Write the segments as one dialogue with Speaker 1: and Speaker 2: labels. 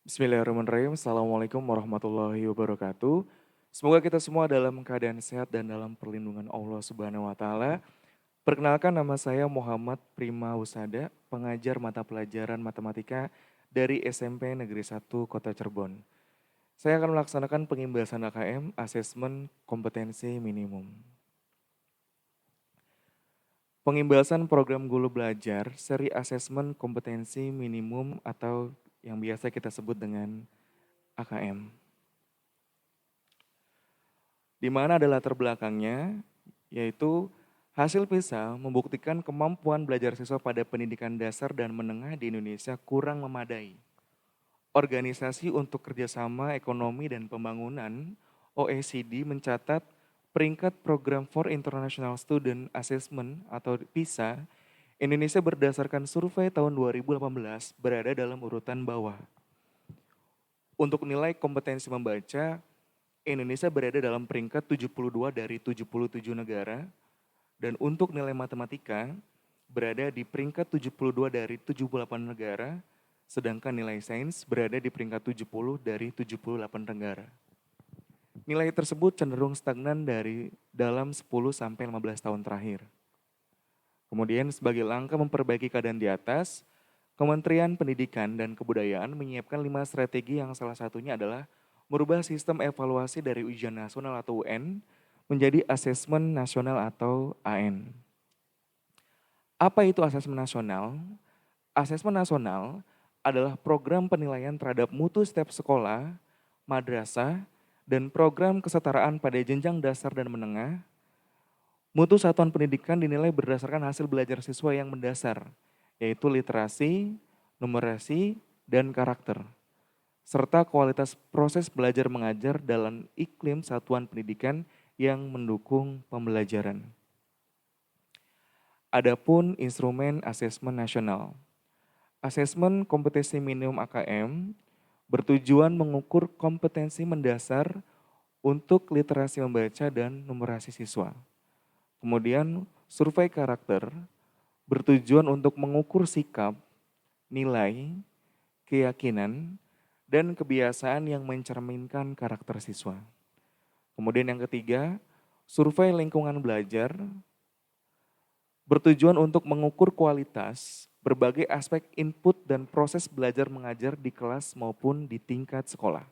Speaker 1: Bismillahirrahmanirrahim. Assalamualaikum warahmatullahi wabarakatuh. Semoga kita semua dalam keadaan sehat dan dalam perlindungan Allah Subhanahu wa taala. Perkenalkan, nama saya Muhammad Prima Husada, pengajar mata pelajaran matematika dari SMP Negeri 1 Kota Cirebon. Saya akan melaksanakan pengimbasan AKM, asesmen kompetensi minimum. Pengimbasan program Guru Belajar seri asesmen kompetensi minimum atau yang biasa kita sebut dengan AKM. Di mana ada latar belakangnya, yaitu hasil PISA membuktikan kemampuan belajar siswa pada pendidikan dasar dan menengah di Indonesia kurang memadai. Organisasi untuk Kerjasama Ekonomi dan Pembangunan (OECD) mencatat peringkat Program for International Student Assessment atau PISA Indonesia berdasarkan survei tahun 2018 berada dalam urutan bawah. Untuk nilai kompetensi membaca, Indonesia berada dalam peringkat 72 dari 77 negara, dan untuk nilai matematika berada di peringkat 72 dari 78 negara, sedangkan nilai sains berada di peringkat 70 dari 78 negara. Nilai tersebut cenderung stagnan dari dalam 10-15 tahun terakhir. Kemudian sebagai langkah memperbaiki keadaan di atas, Kementerian Pendidikan dan Kebudayaan menyiapkan 5 strategi yang salah satunya adalah merubah sistem evaluasi dari ujian nasional atau UN menjadi asesmen nasional atau AN. Apa itu asesmen nasional? Asesmen nasional adalah program penilaian terhadap mutu setiap sekolah, madrasah, dan program kesetaraan pada jenjang dasar dan menengah. Mutu satuan pendidikan dinilai berdasarkan hasil belajar siswa yang mendasar, yaitu literasi, numerasi, dan karakter, serta kualitas proses belajar mengajar dalam iklim satuan pendidikan yang mendukung pembelajaran. Adapun instrumen asesmen nasional. Asesmen kompetensi minimum AKM bertujuan mengukur kompetensi mendasar untuk literasi membaca dan numerasi siswa. Kemudian survei karakter bertujuan untuk mengukur sikap, nilai, keyakinan, dan kebiasaan yang mencerminkan karakter siswa. Kemudian yang ketiga, survei lingkungan belajar bertujuan untuk mengukur kualitas berbagai aspek input dan proses belajar mengajar di kelas maupun di tingkat sekolah.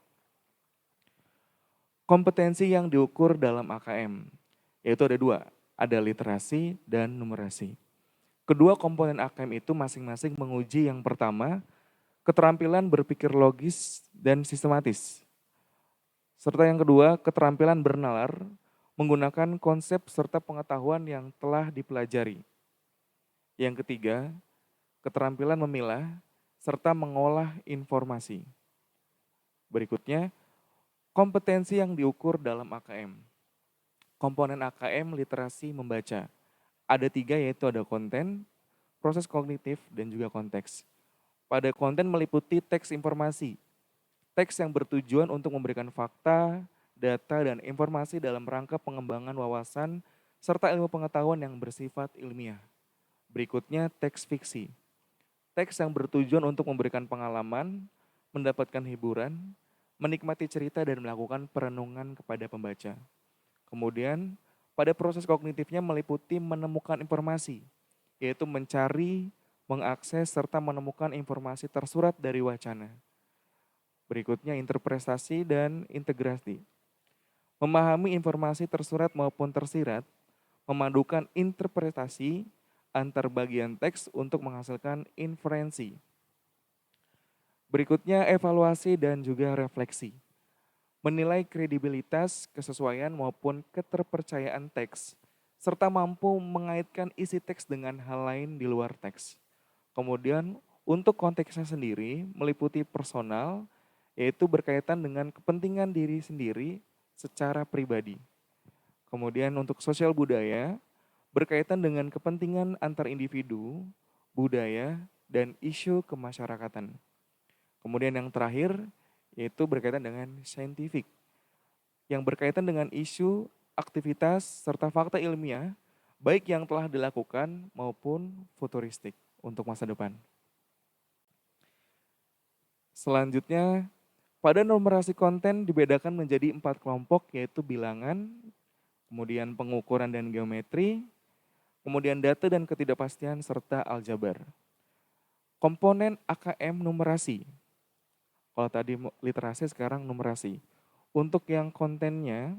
Speaker 1: Kompetensi yang diukur dalam AKM, yaitu ada dua, ada literasi dan numerasi. Kedua komponen AKM itu masing-masing menguji yang pertama, keterampilan berpikir logis dan sistematis. Serta yang kedua, keterampilan bernalar menggunakan konsep serta pengetahuan yang telah dipelajari. Yang ketiga, keterampilan memilah serta mengolah informasi. Berikutnya, kompetensi yang diukur dalam AKM. Komponen AKM literasi membaca. Ada tiga, yaitu ada konten, proses kognitif, dan juga konteks. Pada konten meliputi teks informasi. Teks yang bertujuan untuk memberikan fakta, data, dan informasi dalam rangka pengembangan wawasan serta ilmu pengetahuan yang bersifat ilmiah. Berikutnya teks fiksi. Teks yang bertujuan untuk memberikan pengalaman, mendapatkan hiburan, menikmati cerita, dan melakukan perenungan kepada pembaca. Kemudian pada proses kognitifnya meliputi menemukan informasi, yaitu mencari, mengakses, serta menemukan informasi tersurat dari wacana. Berikutnya interpretasi dan integrasi. Memahami informasi tersurat maupun tersirat, memadukan interpretasi antar bagian teks untuk menghasilkan inferensi. Berikutnya evaluasi dan juga refleksi. Menilai kredibilitas, kesesuaian maupun keterpercayaan teks, serta mampu mengaitkan isi teks dengan hal lain di luar teks. Kemudian untuk konteksnya sendiri meliputi personal, yaitu berkaitan dengan kepentingan diri sendiri secara pribadi. Kemudian untuk sosial budaya, berkaitan dengan kepentingan antar individu, budaya, dan isu kemasyarakatan. Kemudian yang terakhir, yaitu berkaitan dengan saintifik, yang berkaitan dengan isu, aktivitas, serta fakta ilmiah, baik yang telah dilakukan maupun futuristik untuk masa depan. Selanjutnya, pada numerasi konten dibedakan menjadi 4 kelompok, yaitu bilangan, kemudian pengukuran dan geometri, kemudian data dan ketidakpastian, serta aljabar. Komponen AKM numerasi. Kalau tadi literasi, sekarang numerasi. Untuk yang kontennya,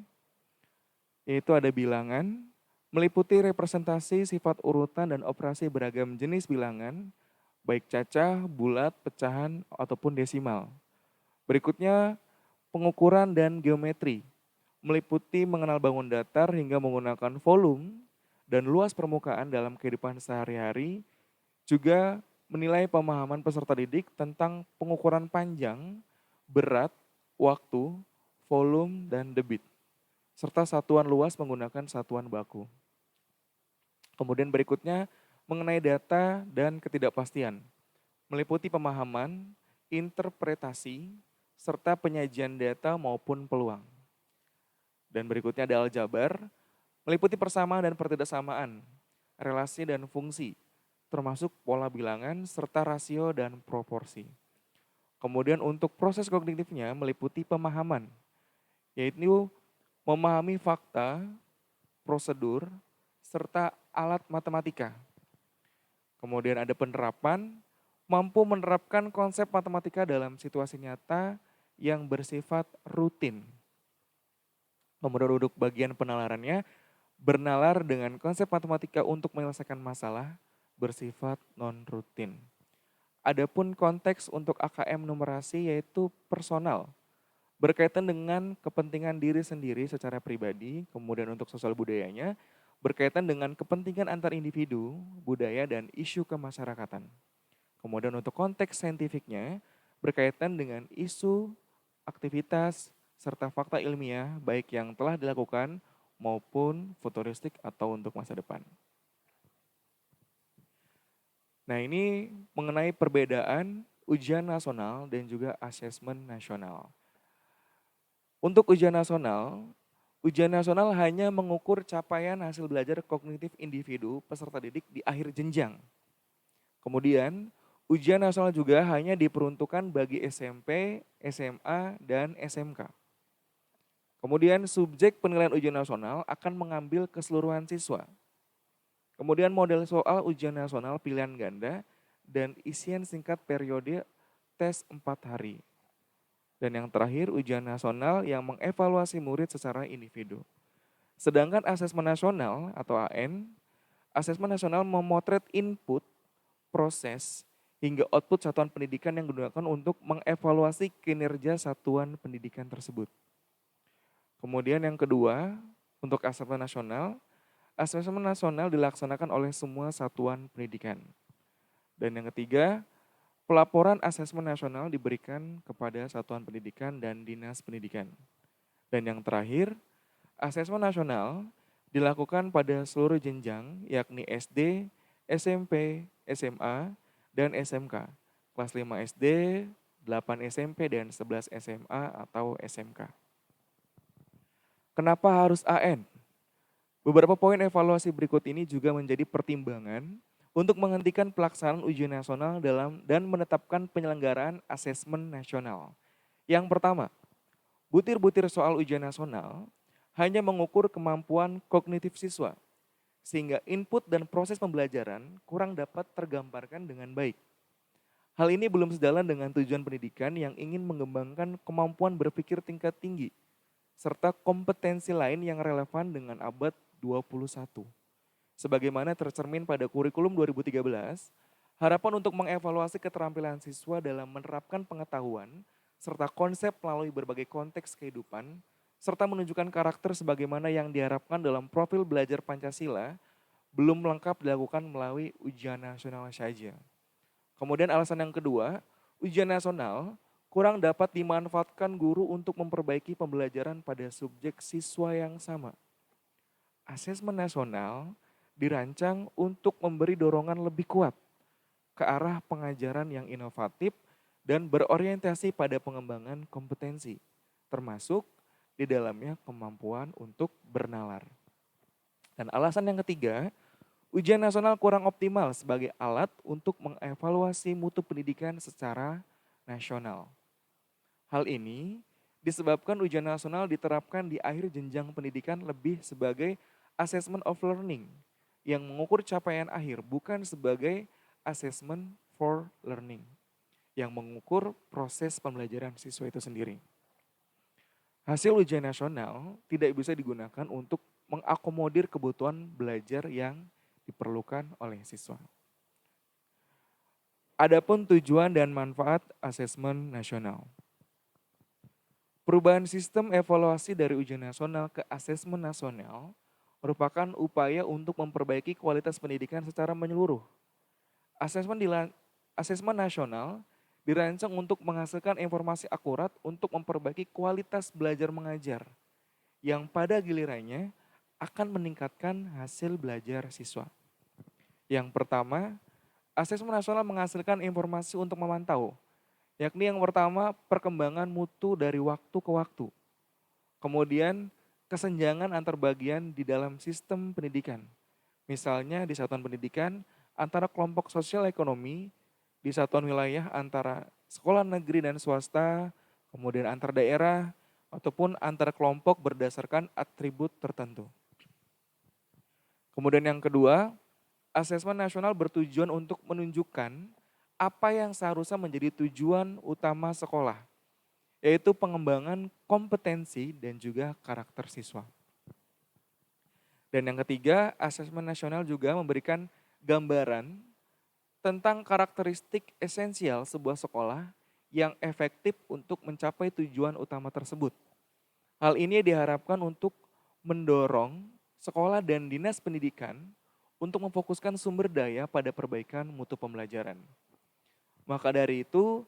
Speaker 1: yaitu ada bilangan, meliputi representasi sifat urutan dan operasi beragam jenis bilangan, baik cacah, bulat, pecahan, ataupun desimal. Berikutnya, pengukuran dan geometri, meliputi mengenal bangun datar hingga menggunakan volume dan luas permukaan dalam kehidupan sehari-hari, juga menilai pemahaman peserta didik tentang pengukuran panjang, berat, waktu, volume, dan debit, serta satuan luas menggunakan satuan baku. Kemudian berikutnya mengenai data dan ketidakpastian, meliputi pemahaman, interpretasi, serta penyajian data maupun peluang. Dan berikutnya ada aljabar, meliputi persamaan dan pertidaksamaan, relasi dan fungsi, termasuk pola bilangan serta rasio dan proporsi. Kemudian untuk proses kognitifnya meliputi pemahaman, yaitu memahami fakta, prosedur, serta alat matematika. Kemudian ada penerapan, mampu menerapkan konsep matematika dalam situasi nyata yang bersifat rutin. Kemudian untuk bagian penalarannya, bernalar dengan konsep matematika untuk menyelesaikan masalah bersifat non-rutin. Adapun konteks untuk AKM numerasi yaitu personal, berkaitan dengan kepentingan diri sendiri secara pribadi, kemudian untuk sosial budayanya, berkaitan dengan kepentingan antar individu, budaya, dan isu kemasyarakatan. Kemudian untuk konteks saintifiknya, berkaitan dengan isu, aktivitas, serta fakta ilmiah baik yang telah dilakukan maupun futuristik atau untuk masa depan. Nah, ini mengenai perbedaan ujian nasional dan juga asesmen nasional. Untuk ujian nasional hanya mengukur capaian hasil belajar kognitif individu peserta didik di akhir jenjang. Kemudian, ujian nasional juga hanya diperuntukkan bagi SMP, SMA, dan SMK. Kemudian, subjek penilaian ujian nasional akan mengambil keseluruhan siswa. Kemudian model soal ujian nasional pilihan ganda dan isian singkat periode tes 4 hari. Dan yang terakhir ujian nasional yang mengevaluasi murid secara individu. Sedangkan asesmen nasional atau AN, asesmen nasional memotret input, proses, hingga output satuan pendidikan yang digunakan untuk mengevaluasi kinerja satuan pendidikan tersebut. Kemudian yang kedua, untuk asesmen nasional dilaksanakan oleh semua satuan pendidikan. Dan yang ketiga, pelaporan asesmen nasional diberikan kepada satuan pendidikan dan dinas pendidikan. Dan yang terakhir, asesmen nasional dilakukan pada seluruh jenjang, yakni SD, SMP, SMA, dan SMK. Kelas 5 SD, 8 SMP, dan 11 SMA atau SMK. Kenapa harus AN? Beberapa poin evaluasi berikut ini juga menjadi pertimbangan untuk menghentikan pelaksanaan ujian nasional dan menetapkan penyelenggaraan asesmen nasional. Yang pertama, butir-butir soal ujian nasional hanya mengukur kemampuan kognitif siswa, sehingga input dan proses pembelajaran kurang dapat tergambarkan dengan baik. Hal ini belum sejalan dengan tujuan pendidikan yang ingin mengembangkan kemampuan berpikir tingkat tinggi, serta kompetensi lain yang relevan dengan abad 21. Sebagaimana tercermin pada kurikulum 2013, harapan untuk mengevaluasi keterampilan siswa dalam menerapkan pengetahuan serta konsep melalui berbagai konteks kehidupan, serta menunjukkan karakter sebagaimana yang diharapkan dalam profil belajar Pancasila, belum lengkap dilakukan melalui ujian nasional saja. Kemudian alasan yang kedua, ujian nasional kurang dapat dimanfaatkan guru untuk memperbaiki pembelajaran pada subjek siswa yang sama. Asesmen nasional dirancang untuk memberi dorongan lebih kuat ke arah pengajaran yang inovatif dan berorientasi pada pengembangan kompetensi, termasuk di dalamnya kemampuan untuk bernalar. Dan alasan yang ketiga, ujian nasional kurang optimal sebagai alat untuk mengevaluasi mutu pendidikan secara nasional. Hal ini disebabkan ujian nasional diterapkan di akhir jenjang pendidikan lebih sebagai assessment of learning yang mengukur capaian akhir, bukan sebagai assessment for learning yang mengukur proses pembelajaran siswa itu sendiri. Hasil ujian nasional tidak bisa digunakan untuk mengakomodir kebutuhan belajar yang diperlukan oleh siswa. Adapun tujuan dan manfaat asesmen nasional. Perubahan sistem evaluasi dari ujian nasional ke asesmen nasional merupakan upaya untuk memperbaiki kualitas pendidikan secara menyeluruh. Asesmen nasional dirancang untuk menghasilkan informasi akurat untuk memperbaiki kualitas belajar mengajar, yang pada gilirannya akan meningkatkan hasil belajar siswa. Yang pertama, asesmen nasional menghasilkan informasi untuk memantau, yakni yang pertama perkembangan mutu dari waktu ke waktu. Kemudian kesenjangan antar bagian di dalam sistem pendidikan. Misalnya di satuan pendidikan antara kelompok sosial ekonomi, di satuan wilayah antara sekolah negeri dan swasta, kemudian antar daerah, ataupun antar kelompok berdasarkan atribut tertentu. Kemudian yang kedua, asesmen nasional bertujuan untuk menunjukkan apa yang seharusnya menjadi tujuan utama sekolah, yaitu pengembangan kompetensi dan juga karakter siswa. Dan yang ketiga, asesmen nasional juga memberikan gambaran tentang karakteristik esensial sebuah sekolah yang efektif untuk mencapai tujuan utama tersebut. Hal ini diharapkan untuk mendorong sekolah dan dinas pendidikan untuk memfokuskan sumber daya pada perbaikan mutu pembelajaran. Maka dari itu,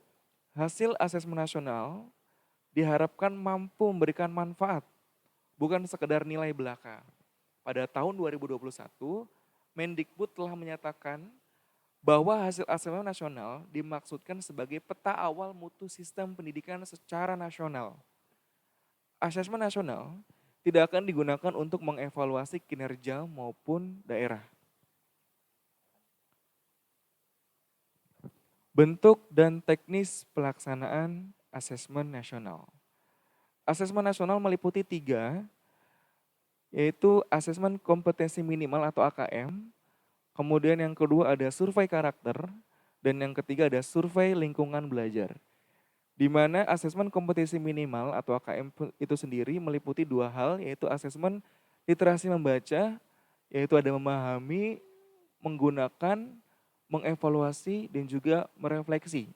Speaker 1: hasil asesmen nasional diharapkan mampu memberikan manfaat, bukan sekedar nilai belaka. Pada tahun 2021, Mendikbud telah menyatakan bahwa hasil asesmen nasional dimaksudkan sebagai peta awal mutu sistem pendidikan secara nasional. Asesmen nasional tidak akan digunakan untuk mengevaluasi kinerja maupun daerah. Bentuk dan teknis pelaksanaan asesmen nasional. Asesmen nasional meliputi 3, yaitu asesmen kompetensi minimal atau AKM, kemudian yang kedua ada survei karakter, dan yang ketiga ada survei lingkungan belajar. Di mana asesmen kompetensi minimal atau AKM itu sendiri meliputi 2 hal, yaitu asesmen literasi membaca, yaitu ada memahami, menggunakan, mengevaluasi, dan juga merefleksi.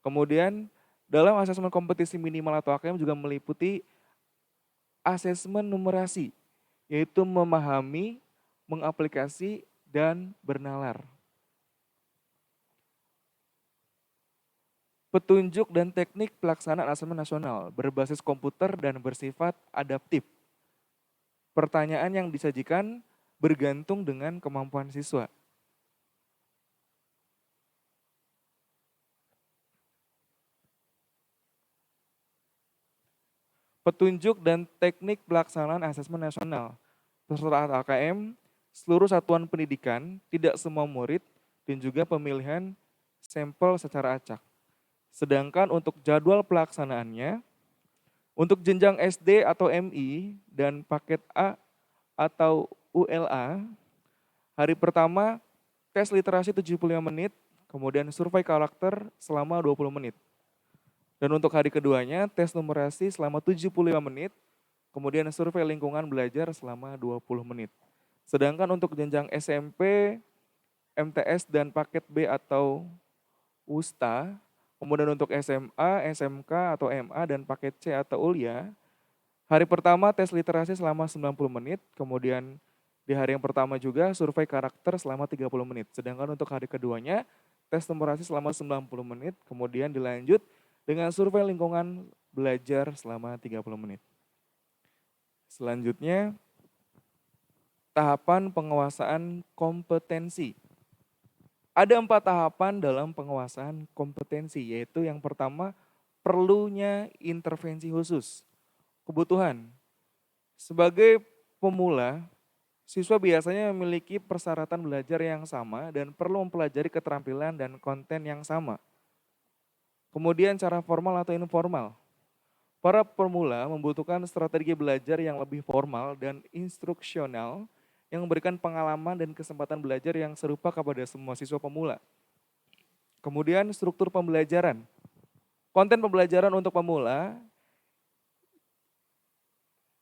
Speaker 1: Kemudian dalam asesmen kompetensi minimal atau AKM juga meliputi asesmen numerasi, yaitu memahami, mengaplikasi, dan bernalar. Petunjuk dan teknik pelaksanaan asesmen nasional berbasis komputer dan bersifat adaptif. Pertanyaan yang disajikan bergantung dengan kemampuan siswa. Petunjuk dan teknik pelaksanaan asesmen nasional. Peserta AKM, seluruh satuan pendidikan, tidak semua murid, dan juga pemilihan sampel secara acak. Sedangkan untuk jadwal pelaksanaannya, untuk jenjang SD atau MI dan paket A atau ULA, hari pertama tes literasi 75 menit, kemudian survei karakter selama 20 menit. Dan untuk hari keduanya, tes numerasi selama 75 menit, kemudian survei lingkungan belajar selama 20 menit. Sedangkan untuk jenjang SMP, MTS dan paket B atau WUSTA, kemudian untuk SMA, SMK atau MA dan paket C atau ULIA, hari pertama tes literasi selama 90 menit, kemudian di hari yang pertama juga survei karakter selama 30 menit. Sedangkan untuk hari keduanya, tes numerasi selama 90 menit, kemudian dilanjut dengan survei lingkungan belajar selama 30 menit. Selanjutnya, tahapan penguasaan kompetensi. Ada 4 tahapan dalam penguasaan kompetensi, yaitu yang pertama, perlunya intervensi khusus. Kebutuhan. Sebagai pemula, siswa biasanya memiliki persyaratan belajar yang sama dan perlu mempelajari keterampilan dan konten yang sama. Kemudian cara formal atau informal. Para pemula membutuhkan strategi belajar yang lebih formal dan instruksional yang memberikan pengalaman dan kesempatan belajar yang serupa kepada semua siswa pemula. Kemudian struktur pembelajaran. Konten pembelajaran untuk pemula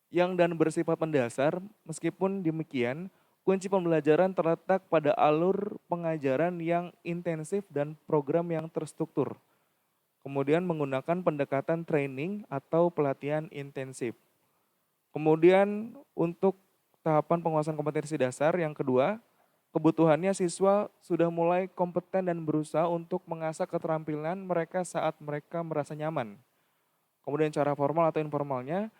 Speaker 1: yang dan bersifat mendasar, meskipun demikian, kunci pembelajaran terletak pada alur pengajaran yang intensif dan program yang terstruktur. Kemudian menggunakan pendekatan training atau pelatihan intensif. Kemudian untuk tahapan penguasaan kompetensi dasar yang kedua, kebutuhannya siswa sudah mulai kompeten dan berusaha untuk mengasah keterampilan mereka saat mereka merasa nyaman. Kemudian cara formal atau informalnya,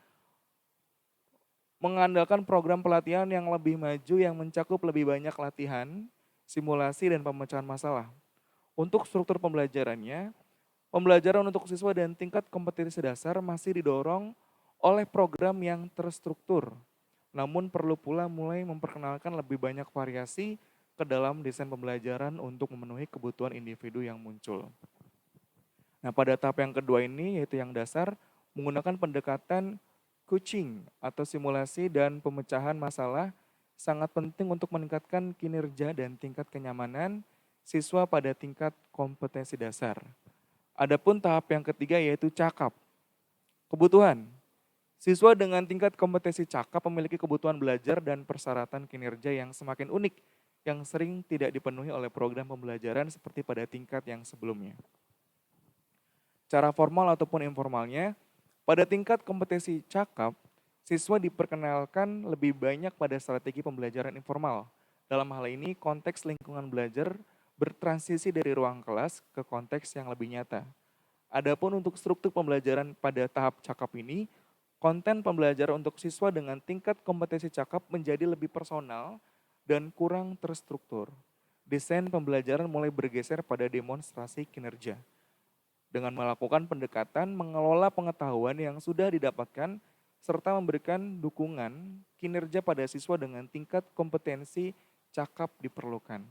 Speaker 1: mengandalkan program pelatihan yang lebih maju yang mencakup lebih banyak latihan, simulasi, dan pemecahan masalah. Untuk struktur pembelajarannya, pembelajaran untuk siswa dan tingkat kompetensi dasar masih didorong oleh program yang terstruktur. Namun perlu pula mulai memperkenalkan lebih banyak variasi ke dalam desain pembelajaran untuk memenuhi kebutuhan individu yang muncul. Nah, pada tahap yang kedua ini, yaitu yang dasar, menggunakan pendekatan coaching atau simulasi dan pemecahan masalah sangat penting untuk meningkatkan kinerja dan tingkat kenyamanan siswa pada tingkat kompetensi dasar. Adapun tahap yang ketiga yaitu cakap. Kebutuhan. Siswa dengan tingkat kompetensi cakap memiliki kebutuhan belajar dan persyaratan kinerja yang semakin unik yang sering tidak dipenuhi oleh program pembelajaran seperti pada tingkat yang sebelumnya. Cara formal ataupun informalnya, pada tingkat kompetensi cakap, siswa diperkenalkan lebih banyak pada strategi pembelajaran informal. Dalam hal ini, konteks lingkungan belajar bertransisi dari ruang kelas ke konteks yang lebih nyata. Adapun untuk struktur pembelajaran pada tahap cakap ini, konten pembelajaran untuk siswa dengan tingkat kompetensi cakap menjadi lebih personal dan kurang terstruktur. Desain pembelajaran mulai bergeser pada demonstrasi kinerja dengan melakukan pendekatan mengelola pengetahuan yang sudah didapatkan serta memberikan dukungan kinerja pada siswa dengan tingkat kompetensi cakap diperlukan.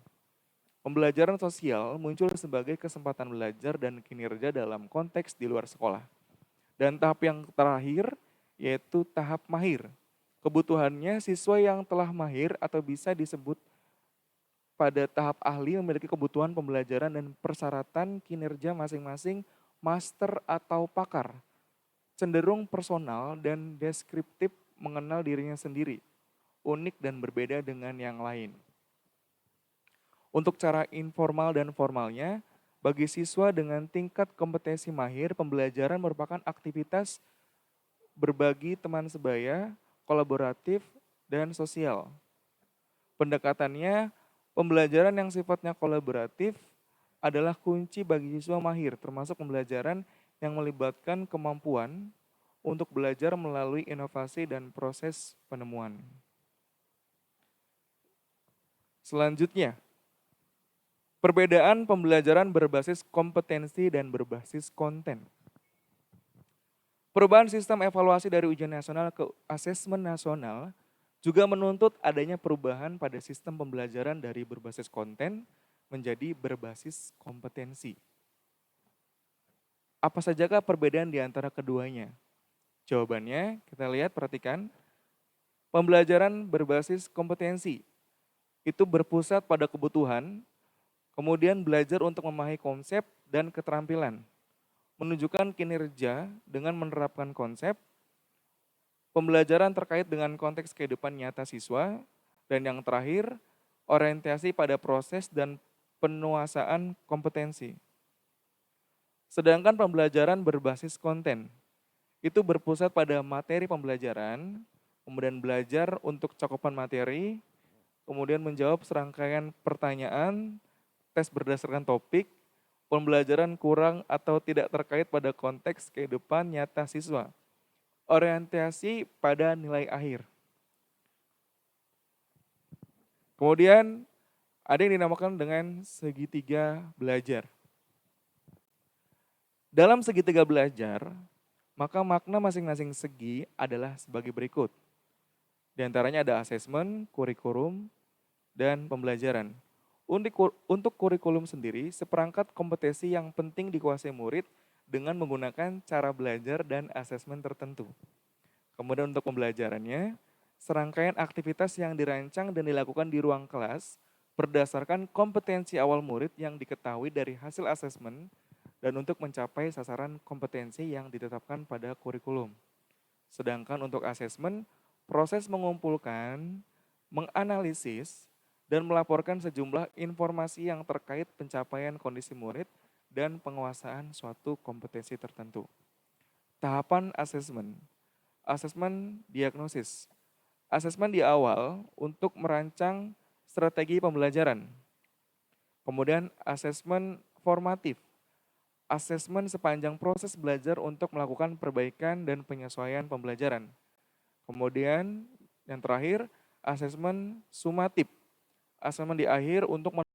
Speaker 1: Pembelajaran sosial muncul sebagai kesempatan belajar dan kinerja dalam konteks di luar sekolah. Dan tahap yang terakhir yaitu tahap mahir. Kebutuhannya siswa yang telah mahir atau bisa disebut pada tahap ahli memiliki kebutuhan pembelajaran dan persyaratan kinerja masing-masing master atau pakar. Cenderung personal dan deskriptif mengenal dirinya sendiri, unik dan berbeda dengan yang lain. Untuk cara informal dan formalnya, bagi siswa dengan tingkat kompetensi mahir, pembelajaran merupakan aktivitas berbagi teman sebaya, kolaboratif, dan sosial. Pendekatannya, pembelajaran yang sifatnya kolaboratif adalah kunci bagi siswa mahir, termasuk pembelajaran yang melibatkan kemampuan untuk belajar melalui inovasi dan proses penemuan. Selanjutnya, perbedaan pembelajaran berbasis kompetensi dan berbasis konten. Perubahan sistem evaluasi dari ujian nasional ke asesmen nasional juga menuntut adanya perubahan pada sistem pembelajaran dari berbasis konten menjadi berbasis kompetensi. Apa sajakah perbedaan di antara keduanya? Jawabannya kita lihat, perhatikan. Pembelajaran berbasis kompetensi itu berpusat pada kebutuhan, kemudian belajar untuk memahami konsep dan keterampilan, menunjukkan kinerja dengan menerapkan konsep, pembelajaran terkait dengan konteks kehidupan nyata siswa, dan yang terakhir, orientasi pada proses dan penuasaan kompetensi. Sedangkan pembelajaran berbasis konten, itu berpusat pada materi pembelajaran, kemudian belajar untuk cakupan materi, kemudian menjawab serangkaian pertanyaan, tes berdasarkan topik, pembelajaran kurang atau tidak terkait pada konteks kehidupan nyata siswa. Orientasi pada nilai akhir. Kemudian ada yang dinamakan dengan segitiga belajar. Dalam segitiga belajar, maka makna masing-masing segi adalah sebagai berikut. Di antaranya ada asesmen, kurikulum, dan pembelajaran. Untuk kurikulum sendiri, seperangkat kompetensi yang penting dikuasai murid dengan menggunakan cara belajar dan asesmen tertentu. Kemudian untuk pembelajarannya, serangkaian aktivitas yang dirancang dan dilakukan di ruang kelas berdasarkan kompetensi awal murid yang diketahui dari hasil asesmen dan untuk mencapai sasaran kompetensi yang ditetapkan pada kurikulum. Sedangkan untuk asesmen, proses mengumpulkan, menganalisis, dan melaporkan sejumlah informasi yang terkait pencapaian kondisi murid dan penguasaan suatu kompetensi tertentu. Tahapan asesmen. Asesmen diagnosis. Asesmen di awal untuk merancang strategi pembelajaran. Kemudian asesmen formatif. Asesmen sepanjang proses belajar untuk melakukan perbaikan dan penyesuaian pembelajaran. Kemudian yang terakhir, asesmen sumatif. Asesmen di akhir untuk